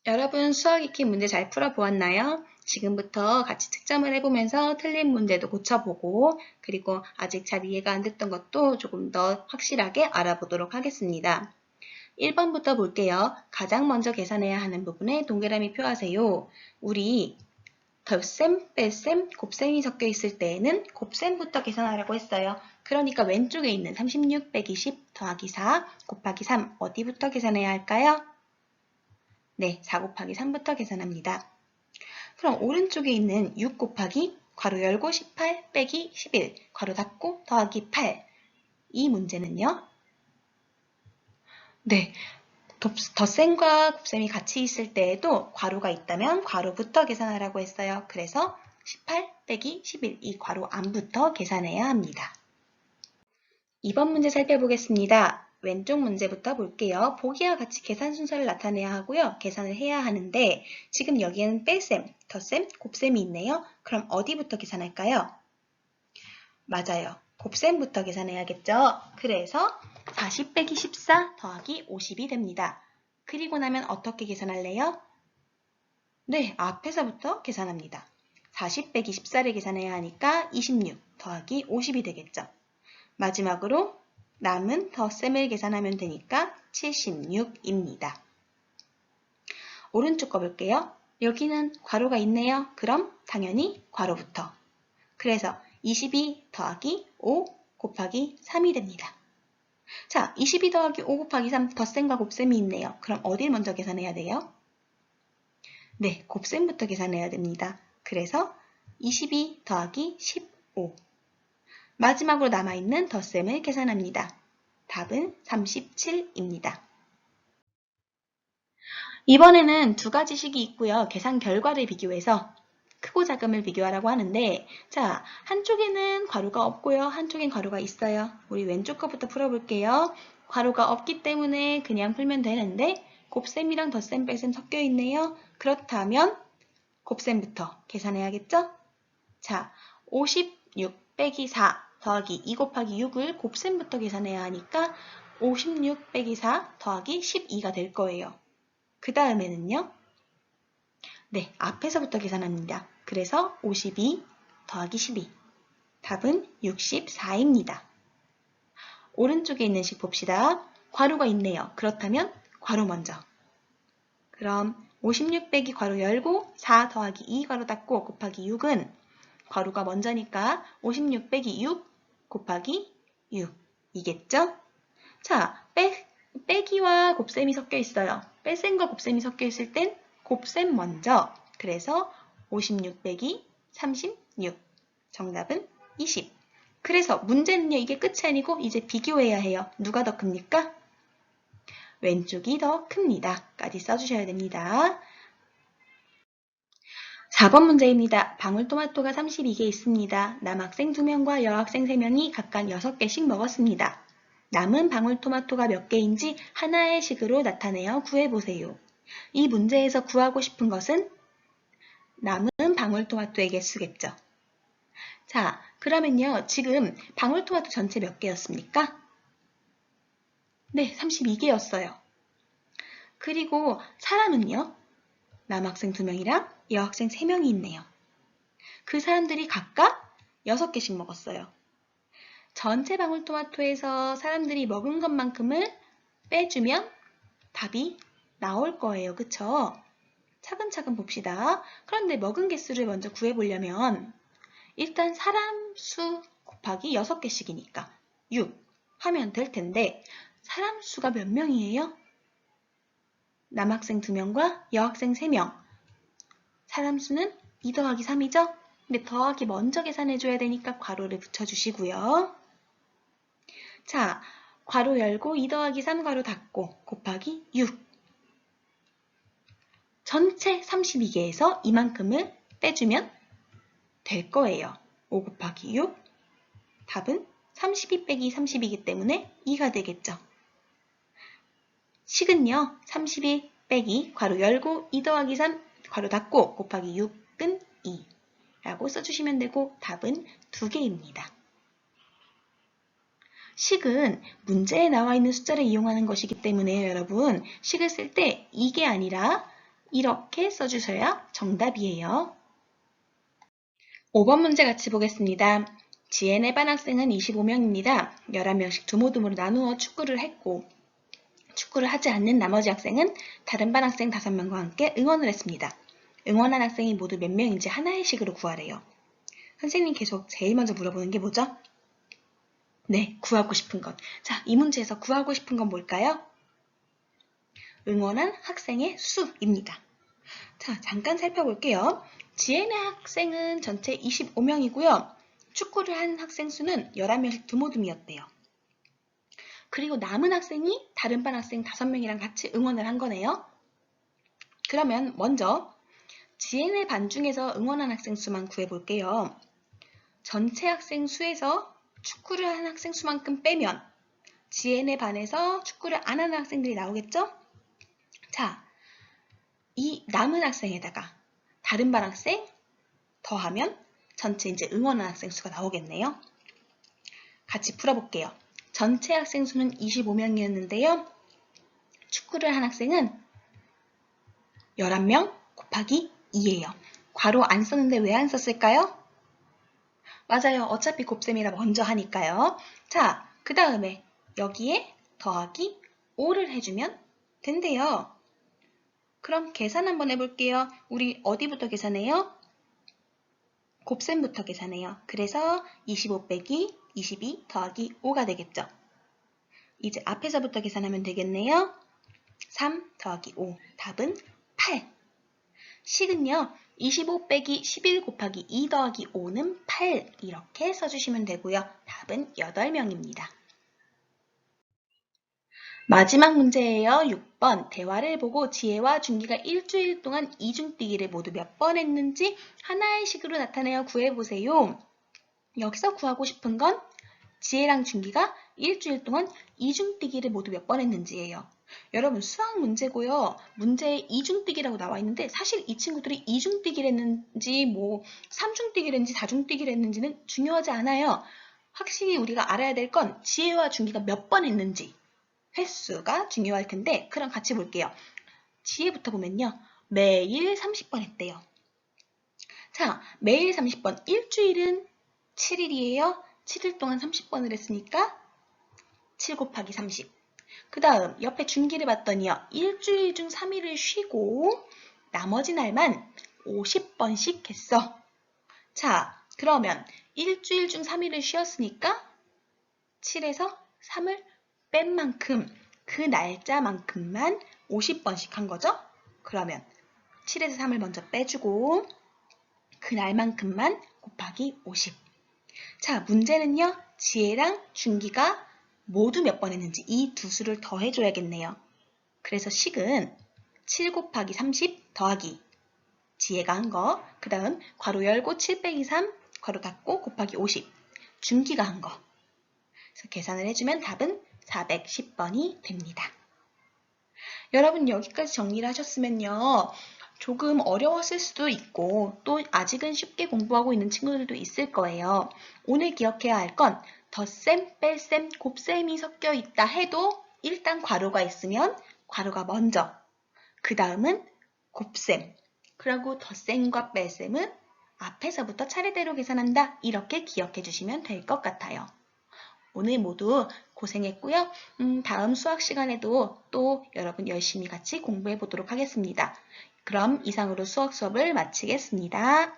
여러분 수학 익히 문제 잘 풀어보았나요? 지금부터 같이 측정을 해보면서 틀린 문제도 고쳐보고 그리고 아직 잘 이해가 안 됐던 것도 조금 더 확실하게 알아보도록 하겠습니다. 1번부터 볼게요. 가장 먼저 계산해야 하는 부분에 동그라미 표하세요. 우리 덧셈, 뺄셈, 곱셈이 섞여 있을 때에는 곱셈부터 계산하라고 했어요. 그러니까 왼쪽에 있는 36 빼기 10 더하기 4 곱하기 3 어디부터 계산해야 할까요? 네, 4 곱하기 3부터 계산합니다. 그럼 오른쪽에 있는 6 곱하기 괄호 열고 18 빼기 11 괄호 닫고 더하기 8 이 문제는요? 네, 덧셈과 곱셈이 같이 있을 때에도 괄호가 있다면 괄호부터 계산하라고 했어요. 그래서 18 빼기 11 이 괄호 안부터 계산해야 합니다. 2번 문제 살펴보겠습니다. 왼쪽 문제부터 볼게요. 보기와 같이 계산 순서를 나타내야 하고요. 계산을 해야 하는데 지금 여기에는 뺄셈, 덧셈, 곱셈이 있네요. 그럼 어디부터 계산할까요? 맞아요. 곱셈부터 계산해야겠죠? 그래서 40 빼기 14 더하기 50이 됩니다. 그리고 나면 어떻게 계산할래요? 네, 앞에서부터 계산합니다. 40 빼기 14를 계산해야 하니까 26 더하기 50이 되겠죠. 마지막으로 남은 덧셈을 계산하면 되니까 76입니다. 오른쪽 거 볼게요. 여기는 괄호가 있네요. 그럼 당연히 괄호부터. 그래서 22 더하기 5 곱하기 3이 됩니다. 자, 22 더하기 5 곱하기 3 덧셈과 곱셈이 있네요. 그럼 어딜 먼저 계산해야 돼요? 네, 곱셈부터 계산해야 됩니다. 그래서 22 더하기 15 마지막으로 남아있는 덧셈을 계산합니다. 답은 37입니다. 이번에는 두 가지 식이 있고요. 계산 결과를 비교해서 크고 작음을 비교하라고 하는데 자, 한쪽에는 괄호가 없고요. 한쪽엔 괄호가 있어요. 우리 왼쪽 거부터 풀어볼게요. 괄호가 없기 때문에 그냥 풀면 되는데 곱셈이랑 덧셈, 뺄셈 섞여 있네요. 그렇다면 곱셈부터 계산해야겠죠? 자, 56 빼기 4 더하기 2 곱하기 6을 곱셈부터 계산해야 하니까 56 빼기 4 더하기 12가 될 거예요. 그 다음에는요. 네, 앞에서부터 계산합니다. 그래서 52 더하기 12. 답은 64입니다. 오른쪽에 있는 식 봅시다. 괄호가 있네요. 그렇다면 괄호 먼저. 그럼 56 빼기 괄호 열고 4 더하기 2 괄호 닫고 곱하기 6은 괄호가 먼저니까 56 빼기 6 곱하기 6이겠죠? 자, 빼기와 곱셈이 섞여 있어요. 뺄셈과 곱셈이 섞여 있을 땐 곱셈 먼저. 그래서 56 빼기 36. 정답은 20. 그래서 문제는요, 이게 끝이 아니고 이제 비교해야 해요. 누가 더 큽니까? 왼쪽이 더 큽니다. 까지 써주셔야 됩니다. 4번 문제입니다. 방울토마토가 32개 있습니다. 남학생 2명과 여학생 3명이 각각 6개씩 먹었습니다. 남은 방울토마토가 몇 개인지 하나의 식으로 나타내어 구해보세요. 이 문제에서 구하고 싶은 것은 남은 방울토마토의 개수겠죠. 자, 그러면요. 지금 방울토마토 전체 몇 개였습니까? 네, 32개였어요. 그리고 사람은요. 남학생 2명이랑 여학생 3명이 있네요. 그 사람들이 각각 6개씩 먹었어요. 전체 방울토마토에서 사람들이 먹은 것만큼을 빼주면 답이 나올 거예요. 그쵸? 차근차근 봅시다. 그런데 먹은 개수를 먼저 구해보려면 일단 사람 수 곱하기 6개씩이니까 6 하면 될 텐데 사람 수가 몇 명이에요? 남학생 2명과 여학생 3명. 사람 수는 2 더하기 3이죠? 근데 더하기 먼저 계산해줘야 되니까 괄호를 붙여주시고요. 자, 괄호 열고 2 더하기 3 괄호 닫고 곱하기 6. 전체 32개에서 이만큼을 빼주면 될 거예요. 5 곱하기 6. 답은 32 빼기 30이기 때문에 2가 되겠죠. 식은요. 32 빼기 괄호 열고 2 더하기 3 괄호 닫고 곱하기 6은 2 라고 써주시면 되고 답은 2개입니다. 식은 문제에 나와 있는 숫자를 이용하는 것이기 때문에 여러분 식을 쓸 때 이게 아니라 이렇게 써주셔야 정답이에요. 5번 문제 같이 보겠습니다. 지엔의 반 학생은 25명입니다. 11명씩 두모둠으로 나누어 축구를 했고 축구를 하지 않는 나머지 학생은 다른 반 학생 5명과 함께 응원을 했습니다. 응원한 학생이 모두 몇 명인지 하나의 식으로 구하래요. 선생님 계속 제일 먼저 물어보는 게 뭐죠? 네, 구하고 싶은 것. 자, 이 문제에서 구하고 싶은 건 뭘까요? 응원한 학생의 수입니다. 자, 잠깐 살펴볼게요. 지엔의 학생은 전체 25명이고요. 축구를 한 학생 수는 11명씩 두모둠이었대요. 그리고 남은 학생이 다른 반 학생 5명이랑 같이 응원을 한 거네요. 그러면 먼저 지엔의 반 중에서 응원한 학생 수만 구해볼게요. 전체 학생 수에서 축구를 한 학생 수만큼 빼면 지엔의 반에서 축구를 안 하는 학생들이 나오겠죠? 자, 이 남은 학생에다가 다른 반 학생 더하면 전체 이제 응원한 학생 수가 나오겠네요. 같이 풀어볼게요. 전체 학생 수는 25명이었는데요. 축구를 한 학생은 11명 곱하기 2예요. 괄호 안 썼는데 왜 안 썼을까요? 맞아요. 어차피 곱셈이라 먼저 하니까요. 자, 그 다음에 여기에 더하기 5를 해주면 된대요. 그럼 계산 한번 해볼게요. 우리 어디부터 계산해요? 곱셈부터 계산해요. 그래서 25 빼기 22 더하기 5가 되겠죠. 이제 앞에서부터 계산하면 되겠네요. 3 더하기 5. 답은 8. 식은요. 25 빼기 11 곱하기 2 더하기 5는 8 이렇게 써주시면 되고요. 답은 8명입니다. 마지막 문제예요. 6번. 대화를 보고 지혜와 준기가 일주일 동안 이중뛰기를 모두 몇 번 했는지 하나의 식으로 나타내어 구해보세요. 여기서 구하고 싶은 건 지혜랑 준기가 일주일 동안 이중뛰기를 모두 몇 번 했는지예요. 여러분 수학 문제고요. 문제에 이중뛰기라고 나와 있는데 사실 이 친구들이 이중뛰기를 했는지 뭐 삼중뛰기를 했는지 사중뛰기를 했는지는 중요하지 않아요. 확실히 우리가 알아야 될 건 지혜와 준기가 몇 번 했는지 횟수가 중요할 텐데 그럼 같이 볼게요. 지혜부터 보면요. 매일 30번 했대요. 자, 매일 30번. 일주일은 7일이에요. 7일 동안 30번을 했으니까 7 곱하기 30. 그 다음 옆에 준기를 봤더니요. 일주일 중 3일을 쉬고 나머지 날만 50번씩 했어. 자, 그러면 일주일 중 3일을 쉬었으니까 7에서 3을 뺀 만큼 그 날짜만큼만 50번씩 한 거죠. 그러면 7에서 3을 먼저 빼주고 그 날만큼만 곱하기 50. 자, 문제는요. 지혜랑 준기가 모두 몇 번 했는지 이 두 수를 더해줘야겠네요. 그래서 식은 7 곱하기 30 더하기 지혜가 한 거, 그 다음 괄호 열고 7 빼기 3, 괄호 닫고 곱하기 50, 준기가 한 거. 그래서 계산을 해주면 답은 410번이 됩니다. 여러분 여기까지 정리를 하셨으면요. 조금 어려웠을 수도 있고 또 아직은 쉽게 공부하고 있는 친구들도 있을 거예요. 오늘 기억해야 할 건 덧셈, 뺄셈, 곱셈이 섞여 있다 해도 일단 괄호가 있으면 괄호가 먼저, 그 다음은 곱셈, 그리고 덧셈과 뺄셈은 앞에서부터 차례대로 계산한다. 이렇게 기억해 주시면 될 것 같아요. 오늘 모두 고생했고요. 다음 수학 시간에도 또 여러분 열심히 같이 공부해 보도록 하겠습니다. 그럼 이상으로 수학 수업을 마치겠습니다.